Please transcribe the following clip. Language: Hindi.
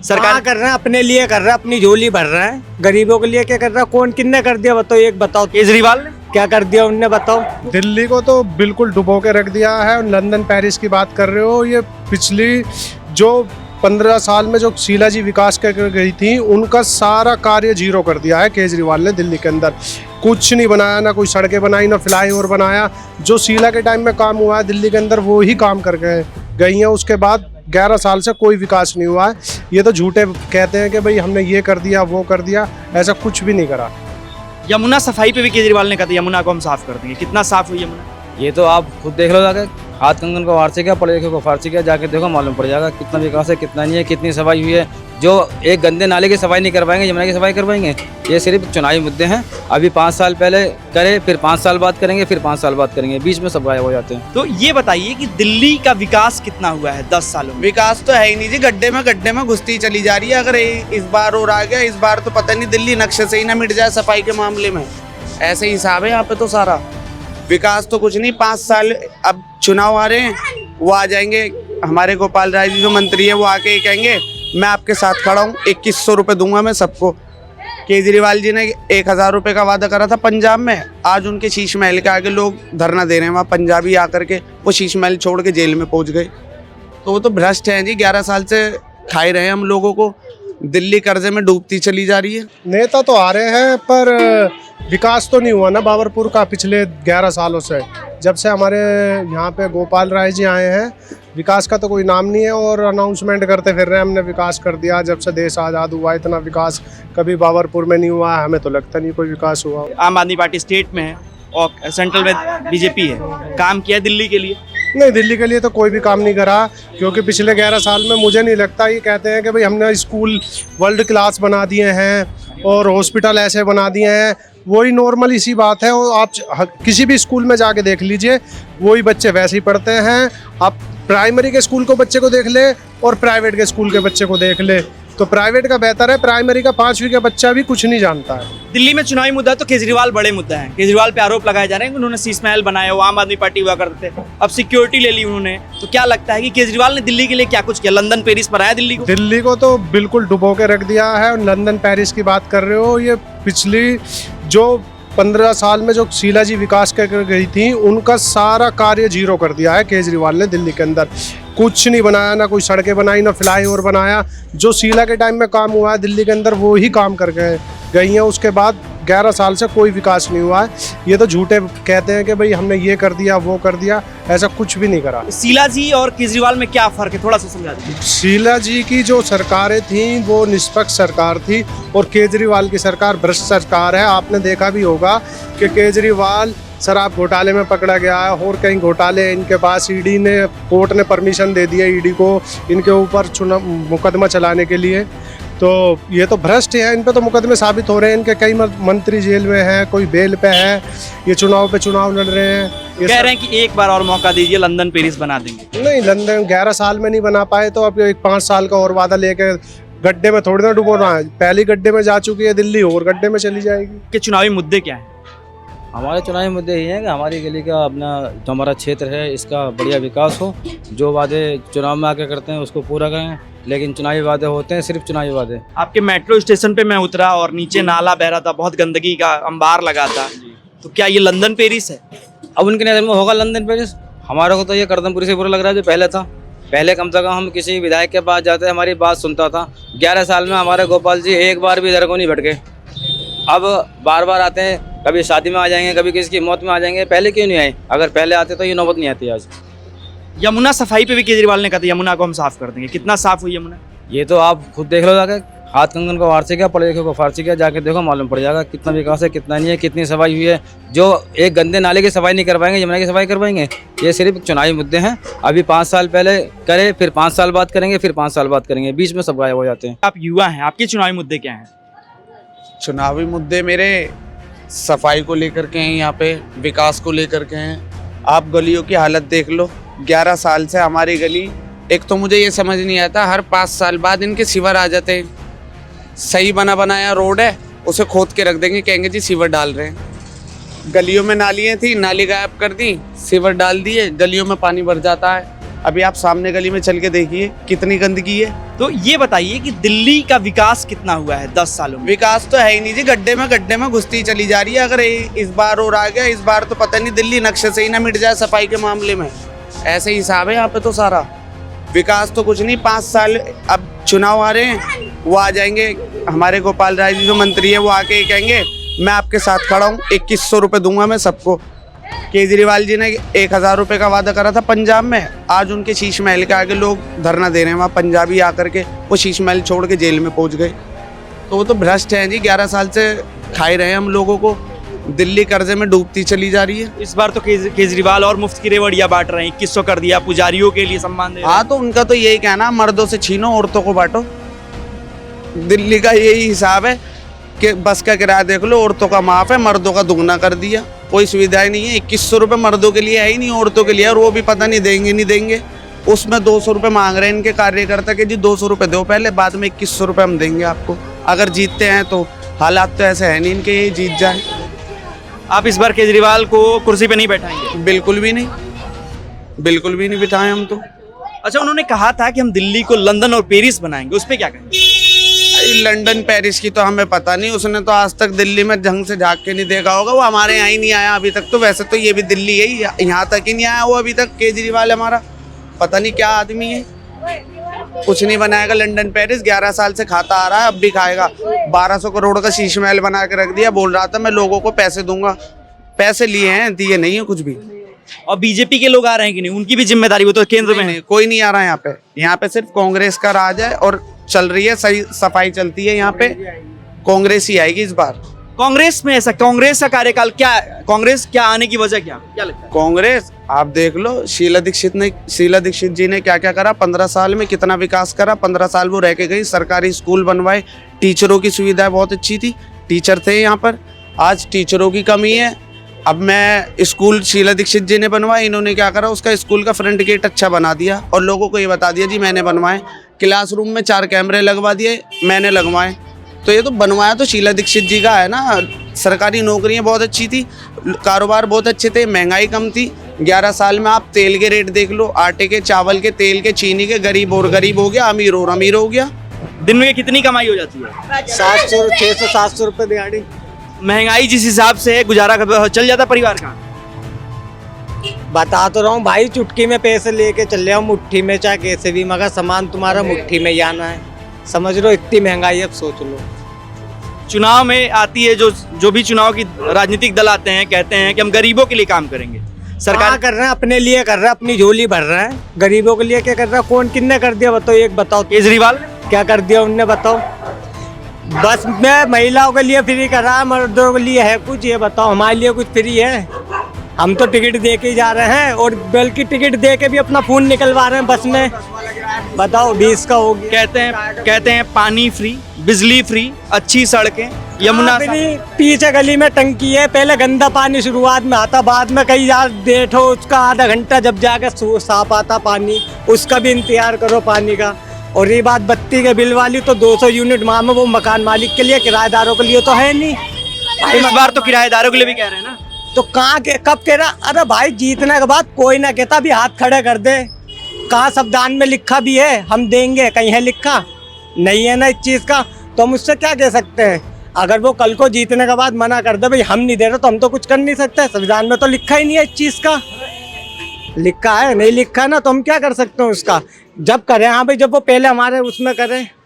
सरकार कर रहे हैं, अपने लिए कर रहा है, अपनी झोली भर रहा है, गरीबों के लिए क्या कर रहा है? कौन किन्ने कर दिया बताओ, एक बताओ, केजरीवाल ने क्या कर दिया उनने बताओ। दिल्ली को तो बिल्कुल डुबो के रख दिया है। लंदन पेरिस की बात कर रहे हो, ये पिछली जो 15 साल में जो शीला जी विकास कर गई थी उनका सारा कार्य जीरो कर दिया है केजरीवाल ने। दिल्ली के अंदर कुछ नहीं बनाया, ना कोई सड़कें बनाई, ना फ्लाईओवर बनाया। जो शीला के टाइम में काम हुआ है दिल्ली के अंदर वो ही काम कर गई हैं। उसके बाद 11 साल से कोई विकास नहीं हुआ है। ये तो झूठे कहते हैं कि भाई हमने ये कर दिया वो कर दिया, ऐसा कुछ भी नहीं करा। यमुना सफाई पे भी केजरीवाल ने कहा था यमुना को हम साफ कर देंगे। कितना साफ हुई यमुना? ये तो आप खुद देख लो जाके, हाथ कंगन को वार से क्या, पढ़े लिखे को फारसी क्या, जाके देखो मालूम पड़ जाएगा कितना विकास है कितना नहीं है, कितनी सफाई हुई है। जो एक गंदे नाले की सफाई नहीं कर पाएंगे, यमुना की सफाई कर पाएंगे? ये सिर्फ चुनावी मुद्दे हैं। अभी 5 साल पहले करे, फिर 5 साल बाद करेंगे, फिर 5 साल बाद करेंगे, बीच में सब गायब हो जाते हैं। तो ये बताइए कि दिल्ली का विकास कितना हुआ है 10 सालों में? विकास तो है ही नहीं जी, गड्ढे में घुसती चली जा रही है। अगर इस बार और आ गया, इस बार तो पता नहीं दिल्ली नक्शे से ही ना मिट जाए सफाई के मामले में। ऐसे ही हिसाब है यहाँ पे तो सारा। विकास तो कुछ नहीं। 5 साल अब चुनाव आ रहे हैं, वो आ जाएंगे, हमारे गोपाल राय जी जो मंत्री है वो आके ही कहेंगे मैं आपके साथ खड़ा हूँ, 2100 रुपये दूंगा मैं सबको। केजरीवाल जी ने 1000 रुपये का वादा करा था पंजाब में, आज उनके शीश महल के आगे लोग धरना दे रहे हैं। वहाँ पंजाबी आकर के वो शीश महल छोड़ के जेल में पहुँच गए। तो वो तो भ्रष्ट हैं जी, 11 साल से खाए रहे हैं हम लोगों को। दिल्ली कर्जे में डूबती चली जा रही है। नेता तो आ रहे हैं पर विकास तो नहीं हुआ ना बाबरपुर का पिछले 11 सालों से। जब से हमारे यहाँ पे गोपाल राय जी आए हैं, विकास का तो कोई नाम नहीं है। और अनाउंसमेंट करते फिर रहे हमने विकास कर दिया। जब से देश आज़ाद हुआ इतना विकास कभी बाबरपुर में नहीं हुआ है। हमें तो लगता नहीं कोई विकास हुआ। आम आदमी पार्टी स्टेट में है और सेंट्रल में बीजेपी है। काम किया दिल्ली के लिए? नहीं, दिल्ली के लिए तो कोई भी काम नहीं करा, क्योंकि पिछले 11 साल में मुझे नहीं लगता। ये कहते हैं कि भाई हमने स्कूल वर्ल्ड क्लास बना दिए हैं और हॉस्पिटल ऐसे बना दिए हैं, वही नॉर्मल इसी बात है। और आप किसी भी स्कूल में जाके देख लीजिए, वही बच्चे वैसे ही पढ़ते हैं। आप प्राइमरी के स्कूल को बच्चे को देख ले और प्राइवेट के स्कूल के बच्चे को देख ले, तो प्राइवेट का बेहतर है। प्राइमरी का 5वीं का बच्चा भी कुछ नहीं जानता है। दिल्ली में चुनावी मुद्दा तो केजरीवाल बड़े मुद्दा है। केजरीवाल पे आरोप लगाए जा रहे हैं कि उन्होंने शीश महल बनाया, वो आम आदमी पार्टी हुआ करते थे, अब सिक्योरिटी ले ली उन्होंने। तो क्या लगता है कि केजरीवाल ने दिल्ली के लिए क्या कुछ किया? लंदन पेरिस बनाया दिल्ली को? दिल्ली को तो बिल्कुल डुबो के रख दिया है। लंदन पेरिस की बात कर रहे हो, ये पिछली जो 15 साल में जो शीला जी विकास कर गई थी उनका सारा कार्य जीरो कर दिया है केजरीवाल ने। दिल्ली के अंदर कुछ नहीं बनाया, ना कोई सड़कें बनाई, ना फ्लाईओवर बनाया। जो शीला के टाइम में काम हुआ है दिल्ली के अंदर वो ही काम कर गई हैं। उसके बाद 11 साल से कोई विकास नहीं हुआ है। ये तो झूठे कहते हैं कि भाई हमने ये कर दिया वो कर दिया, ऐसा कुछ भी नहीं करा। शीला जी और केजरीवाल में क्या फर्क है, थोड़ा सा समझा दीजिए। शीला जी की जो सरकारें थीं वो निष्पक्ष सरकार थी और केजरीवाल की सरकार भ्रष्ट सरकार है। आपने देखा भी होगा कि केजरीवाल शराब घोटाले में पकड़ा गया है और कहीं घोटाले इनके पास। ईडी ने, कोर्ट ने परमिशन दे दी है ईडी को इनके ऊपर चुनाव मुकदमा चलाने के लिए। तो ये तो भ्रष्ट है, इन पे तो मुकदमे साबित हो रहे हैं। इनके कई मंत्री जेल में हैं, कोई बेल पे है, ये चुनाव पे चुनाव लड़ रहे हैं। कह रहे हैं कि एक बार और मौका दीजिए, लंदन पेरिस बना देंगे। नहीं, लंदन 11 साल में नहीं बना पाए तो अब एक 5 साल का और वादा लेके गड्ढे में थोड़ी ना डुबोना है। पहली गड्ढे में जा चुकी है दिल्ली, और गड्ढे में चली जाएगी। कि चुनावी मुद्दे क्या हैं? हमारे चुनावी मुद्दे ये हैं कि हमारी गली का अपना जो हमारा क्षेत्र है इसका बढ़िया विकास हो। जो वादे चुनाव में आके करते हैं उसको पूरा करें, लेकिन चुनावी वादे होते हैं सिर्फ चुनावी वादे। आपके मेट्रो स्टेशन पे मैं उतरा और नीचे नाला बह रहा था, बहुत गंदगी का अंबार लगा था। तो क्या ये लंदन पेरिस है? अब उनके नज़र में होगा लंदन पेरिस। हमारे को तो ये करदमपुरी से बुरा लग रहा है जो पहले था। पहले कम से कम हम किसी विधायक के पास जाते हमारी बात सुनता था। 11 साल में हमारे गोपाल जी एक बार भी इधर को नहीं भटके। अब बार बार आते हैं, कभी शादी में आ जाएंगे, कभी किसी की मौत में आ जाएंगे। पहले क्यों नहीं आए? अगर पहले आते तो ये नौबत नहीं आती आज। यमुना सफाई पे भी केजरीवाल ने कहा था यमुना को हम साफ कर देंगे। कितना साफ हुई यमुना? ये तो आप खुद देख लो जाके, हाथ कंगन को वार से क्या, पढ़े लिखे को फारसी क्या, जाके देखो मालूम पड़ जाएगा कितना विकास है कितना नहीं है, कितनी सफाई हुई है। जो एक गंदे नाले की सफाई नहीं कर पाएंगे, यमुना की सफाई कर पाएंगे? ये सिर्फ चुनावी मुद्दे हैं। अभी 5 साल पहले करे, फिर 5 साल बाद करेंगे, फिर 5 साल बाद करेंगे, बीच में सब गायब हो जाते हैं। आप युवा हैं, आपके चुनावी मुद्दे क्या हैं? चुनावी मुद्दे मेरे सफाई को लेकर के हैं, यहाँ पे विकास को लेकर के हैं। आप गलियों की हालत देख लो, 11 साल से हमारी गली, एक तो मुझे ये समझ नहीं आता, हर 5 साल बाद इनके सीवर आ जाते हैं। सही बना बनाया रोड है, उसे खोद के रख देंगे, कहेंगे जी सीवर डाल रहे हैं। गलियों में नालियाँ थी, नाली गायब कर दी, सीवर डाल दिए, गलियों में पानी भर जाता है। अभी आप सामने गली में चल के देखिए कितनी गंदगी है। तो ये बताइए कि दिल्ली का विकास कितना हुआ है 10 सालों में? विकास तो है ही नहीं जी, गड्ढे में घुसती चली जा रही है। अगर इस बार और आ गया, इस बार तो पता नहीं दिल्ली नक्शे से ही ना मिट जाए सफाई के मामले में। ऐसे हिसाब है यहाँ पे तो सारा। विकास तो कुछ नहीं, 5 साल अब चुनाव आ रहे हैं, वो आ जाएंगे हमारे गोपाल राय जी जो मंत्री है, वो आके कहेंगे मैं आपके साथ खड़ा हूँ, 2100 रुपये दूंगा मैं सबको। केजरीवाल जी ने 1000 रुपये का वादा करा था पंजाब में, आज उनके शीश महल के आगे लोग धरना दे रहे हैं, वहाँ पंजाबी आकर के वो शीश महल छोड़ के जेल में पहुँच गए। तो वो तो भ्रष्ट हैं जी, 11 साल से खाए रहे हैं हम लोगों को। दिल्ली कर्जे में डूबती चली जा रही है। इस बार तो केजरीवाल और मुफ्त की रेवड़ियां बांट रहे हैं, 2100 कर दिया, पुजारियों के लिए सम्मान दे रहे हैं। हाँ, तो उनका तो यही कहना, मर्दों से छीनो औरतों को बांटो। दिल्ली का यही हिसाब है कि बस का किराया देख लो, औरतों का माफ है, मर्दों का दुगना कर दिया। कोई सुविधाएं नहीं है। 2100 रुपये मर्दों के लिए है ही नहीं, औरतों के लिए, और वो भी पता नहीं देंगे नहीं देंगे। उसमें 200 रुपये मांग रहे हैं इनके कार्यकर्ता कि जी 200 रुपये दो पहले, बाद में 2100 रुपये हम देंगे आपको अगर जीतते हैं। तो हालात तो ऐसे है नहीं इनके, यही जीत जाए। आप इस बार केजरीवाल को कुर्सी पे नहीं बैठाएंगे? बिल्कुल भी नहीं, बिल्कुल भी नहीं बिठाएं हम तो। अच्छा, उन्होंने कहा था कि हम दिल्ली को लंदन और पेरिस बनाएंगे, उस पर क्या कहेंगे? लंदन पेरिस की तो हमें पता नहीं, उसने तो आज तक दिल्ली में ढंग से झाँक के नहीं देखा होगा, वो हमारे यहाँ ही नहीं आया अभी तक। तो वैसे तो ये भी दिल्ली है ही, यहाँ तक ही नहीं आया वो अभी तक। केजरीवाल हमारा पता नहीं क्या आदमी है, कुछ नहीं बनाएगा लंदन पेरिस। 11 साल से खाता आ रहा है, अब भी खाएगा। 1200 करोड़ का शीश महल बना के रख दिया, बोल रहा था मैं लोगों को पैसे दूंगा। पैसे लिए हैं, दिए नहीं है कुछ भी। और बीजेपी के लोग आ रहे हैं कि नहीं, उनकी भी जिम्मेदारी, वो तो केंद्र में है। कोई नहीं आ रहा यहाँ पे। यहाँ पे सिर्फ कांग्रेस का राज है और चल रही है, सही सफाई चलती है यहाँ पे। कांग्रेस ही आएगी इस बार। कांग्रेस में ऐसा, कांग्रेस का कार्यकाल क्या, कांग्रेस क्या आने की वजह क्या लगता है? कांग्रेस आप देख लो, शीला दीक्षित जी ने क्या क्या करा 15 साल में, कितना विकास करा। 15 साल वो रह के गई, सरकारी स्कूल बनवाए, टीचरों की सुविधाएं बहुत अच्छी थी, टीचर थे यहाँ पर। आज टीचरों की कमी है। अब मैं स्कूल शीला दीक्षित जी ने बनवाए, इन्होंने क्या करा, उसका स्कूल का फ्रंट गेट अच्छा बना दिया और लोगों को ये बता दिया जी मैंने बनवाए। क्लासरूम में 4 कैमरे लगवा दिए, मैंने लगवाए। तो ये तो बनवाया तो शीला दीक्षित जी का है ना। सरकारी नौकरियां बहुत अच्छी थी, कारोबार बहुत अच्छे थे, महंगाई कम थी। 11 साल में आप तेल के रेट देख लो, आटे के, चावल के, तेल के, चीनी के, गरीब और गरीब हो गया, अमीर और अमीर हो गया। दिन में कितनी कमाई हो जाती है? 700 600 700 रुपये दिहाड़ी। महंगाई जिस हिसाब से है, गुजारा चल जाता परिवार का? बता तो रहा हूँ भाई, चुटकी में पैसे लेके चल रहे हो, मुट्ठी में चाहे कैसे भी, मगर सामान तुम्हारा मुट्ठी में ही आना है। समझ लो, इतनी महंगाई, अब सोच लो। चुनाव में आती है जो भी चुनाव की राजनीतिक दल आते हैं, कहते हैं कि हम गरीबों के लिए काम करेंगे। सरकार कर रहे हैं, अपने लिए कर रहे हैं, अपनी झोली भर रहे हैं। गरीबों के लिए क्या कर रहा है? कौन किसने कर दिया बताओ? एक बताओ। केजरीवाल क्या कर दिया उनने बताओ? बस में महिलाओं के लिए फ्री कर रहा है, मर्दों के लिए है कुछ? ये बताओ, हमारे लिए कुछ फ्री है? हम तो टिकट दे के जा रहे हैं, और बल्कि टिकट दे के भी अपना खून निकलवा रहे हैं बस में। बताओ, 20 का हो गया। कहते हैं पानी फ्री, बिजली फ्री, अच्छी सड़कें, यमुना पीछे गली में टंकी है, पहले गंदा पानी शुरुआत में आता, बाद में कई यार बैठो, उसका आधा घंटा जब जाके साफ आता पानी, उसका भी इंतजार करो पानी का। और ये बात बत्ती के बिल वाली, तो 200 यूनिट माह में वो मकान मालिक के लिए, किराएदारों के लिए तो है नहीं। इस बार तो किराएदारों के लिए भी कह रहे हैं ना। तो कहाँ के कब कह रहा? अरे भाई, जीतने के बाद कोई ना कहता भी हाथ खड़े कर दे। कहाँ संविधान में लिखा भी है हम देंगे? कहीं है लिखा? नहीं है ना इस चीज़ का। तो हम उससे क्या कह सकते हैं? अगर वो कल को जीतने के बाद मना कर दे भाई हम नहीं दे रहे, तो हम तो कुछ कर नहीं सकते। संविधान में तो लिखा ही नहीं है इस चीज़ का। लिखा है नहीं लिखा है ना, तो हम क्या कर सकते हैं उसका? जब करें, हाँ भाई, जब वो पहले हमारे उसमें करें,